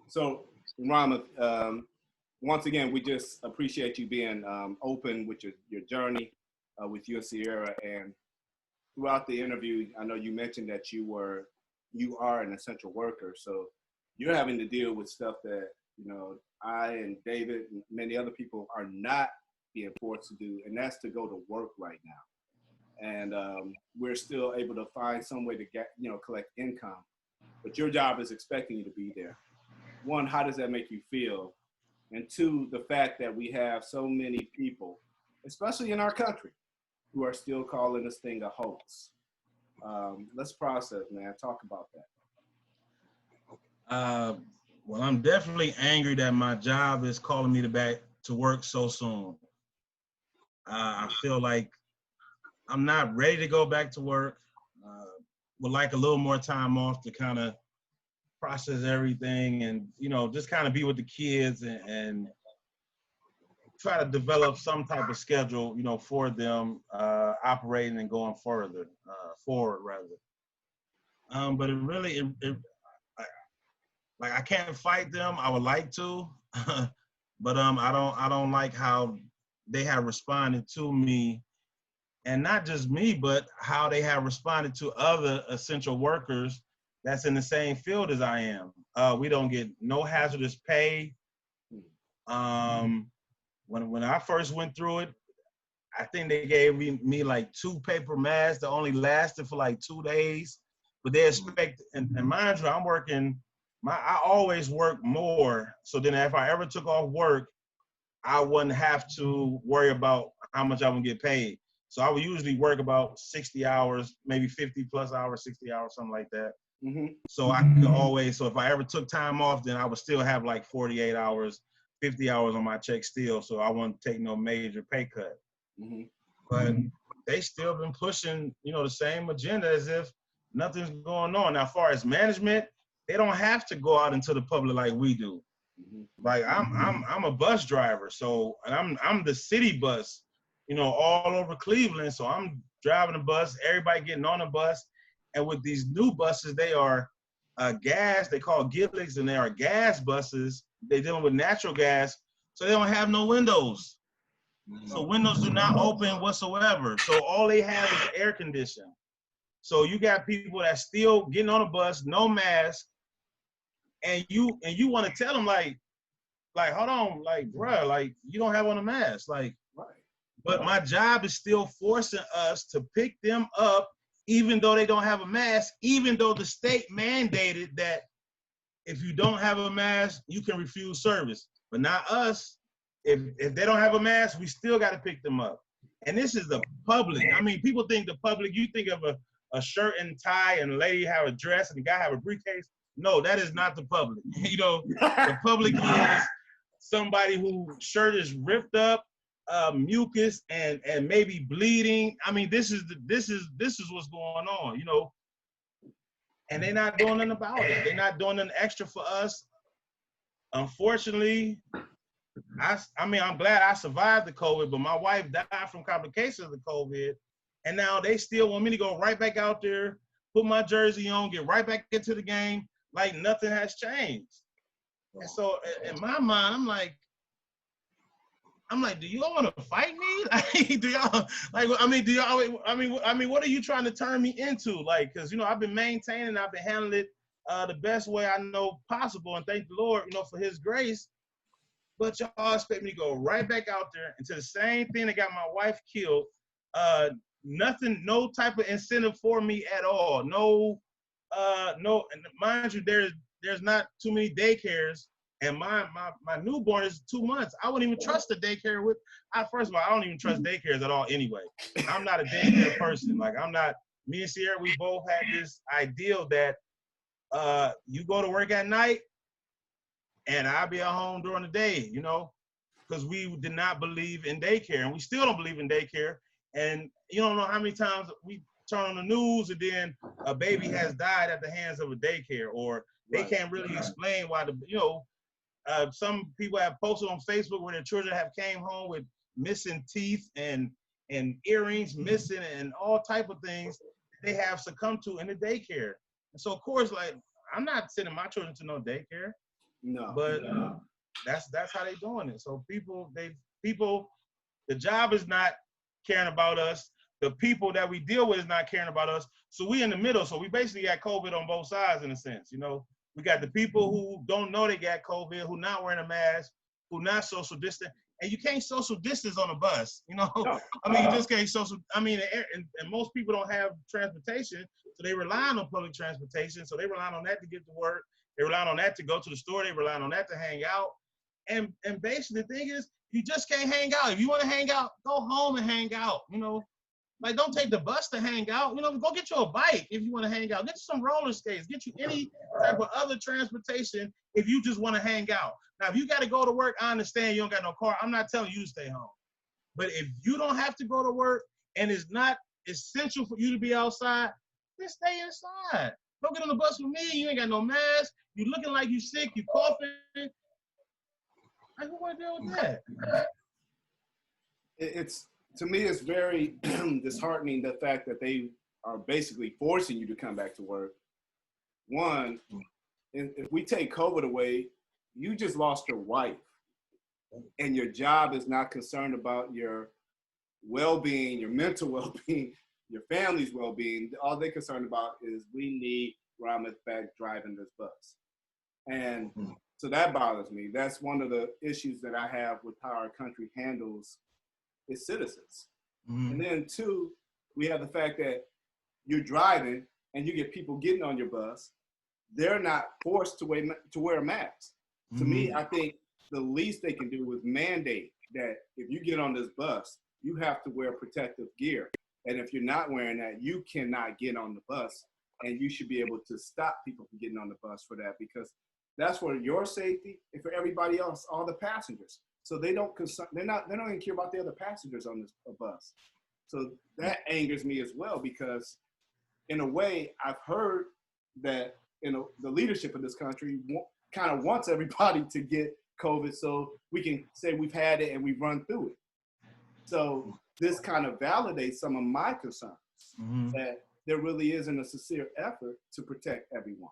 So, Ramath, once again, we just appreciate you being open with your journey with you and Sierra. And throughout the interview, I know you mentioned that you are an essential worker. So you're having to deal with stuff that, I and David and many other people are not being forced to do, and that's to go to work right now. And we're still able to find some way to get, collect income. But your job is expecting you to be there. One, how does that make you feel? And two, the fact that we have so many people, especially in our country, who are still calling this thing a hoax. Let's process, man. Talk about that. Well, I'm definitely angry that my job is calling me back to work so soon. I feel like I'm not ready to go back to work. Would like a little more time off to kind of process everything and, just kind of be with the kids and try to develop some type of schedule, for them operating and going forward rather. But it really, I can't fight them. I would like to, but I don't like how they have responded to me, and not just me, but how they have responded to other essential workers that's in the same field as I am. We don't get no hazardous pay. When I first went through it, I think they gave me like 2 paper masks that only lasted for like 2 days. But they expect, and mind you, I'm working, I always work more. So then if I ever took off work, I wouldn't have to worry about how much I would get paid. So I would usually work about 60 hours, maybe 50 plus hours, 60 hours, something like that. Mm-hmm. So I could always, so if I ever took time off, then I would still have like 48 hours, 50 hours on my check still. So I wouldn't take no major pay cut. Mm-hmm. But they still been pushing, the same agenda as if nothing's going on. Now, as far as management, they don't have to go out into the public like we do. Mm-hmm. Like I'm a bus driver, so and I'm the city bus, all over Cleveland. So I'm driving a bus, everybody getting on the bus, and with these new buses, they are gas. They call Gilligs, and they are gas buses. They're dealing with natural gas, so they don't have no windows. Mm-hmm. So windows do not open whatsoever. So all they have is air conditioning. So you got people that still getting on a bus, no mask, and you want to tell them like, hold on, like, bruh, like you don't have on a mask, like. Right. But my job is still forcing us to pick them up, even though they don't have a mask, even though the state mandated that if you don't have a mask, you can refuse service. But not us. If they don't have a mask, we still got to pick them up. And this is the public. I mean, people think the public, you think of a shirt and tie and a lady have a dress and the guy have a briefcase. No, that is not the public. The public is somebody whose shirt is ripped up, mucus and maybe bleeding. I mean, this is what's going on, and they're not doing nothing about it. They're not doing nothing extra for us. Unfortunately, I mean, I'm glad I survived the COVID, but my wife died from complications of the COVID, and now they still want me to go right back out there, put my jersey on, get right back into the game like nothing has changed. And so in my mind, I'm like, do y'all want to fight me? Like, do y'all like? I mean, what are you trying to turn me into? Like, because I've been maintaining, I've been handling it the best way I know possible, and thank the Lord, for His grace. But y'all expect me to go right back out there into the same thing that got my wife killed. Nothing, no type of incentive for me at all. No. And mind you, there's not too many daycares. And my newborn is 2 months. I wouldn't even trust the daycare first of all, I don't even trust daycares at all anyway. I'm not a daycare person. Like me and Sierra, we both had this ideal that you go to work at night and I'll be at home during the day, because we did not believe in daycare and we still don't believe in daycare. And you don't know how many times we turn on the news and then a baby has died at the hands of a daycare, or they can't really explain why some people have posted on Facebook where their children have came home with missing teeth and earrings missing and all type of things they have succumbed to in the daycare. And so, of course, like, I'm not sending my children to no daycare. No. But that's how they doing it. So people, the job is not caring about us. The people that we deal with is not caring about us. So we in the middle. So we basically got COVID on both sides in a sense. You know, we got the people who don't know they got COVID, who not wearing a mask, who not social distant. And you can't social distance on a bus, you know? No. I mean, you just can't social, I mean, and most people don't have transportation, so they rely on public transportation. So they rely on that to get to work. They rely on that to go to the store. They rely on that to hang out. And basically the thing is, you just can't hang out. If you want to hang out, go home and hang out, you know? Like, don't take the bus to hang out. You know, go get you a bike if you want to hang out. Get you some roller skates. Get you any type of other transportation if you just want to hang out. Now, if you got to go to work, I understand you don't got no car. I'm not telling you to stay home. But if you don't have to go to work and it's not essential for you to be outside, then stay inside. Don't get on the bus with me. You ain't got no mask. You looking like you sick. You coughing. Like, who want to deal with that? It's, to me, it's very disheartening, the fact that they are basically forcing you to come back to work. One, if we take COVID away, you just lost your wife, and your job is not concerned about your well-being, your mental well-being, your family's well-being. All they're concerned about is, we need Ramath back driving this bus. And so that bothers me. That's one of the issues that I have with how our country handles its citizens. And then two, we have the fact that you're driving and you get people getting on your bus. They're not forced to wear a mask. To me, I think the least they can do is mandate that if you get on this bus, you have to wear protective gear. And if you're not wearing that, you cannot get on the bus, and you should be able to stop people from getting on the bus for that, because that's for your safety and for everybody else, all the passengers. So they don't even care about the other passengers on this bus. So that angers me as well, because in a way, I've heard that, you know, the leadership of this country kind of wants everybody to get COVID so we can say we've had it and we've run through it. So this kind of validates some of my concerns, that there really isn't a sincere effort to protect everyone.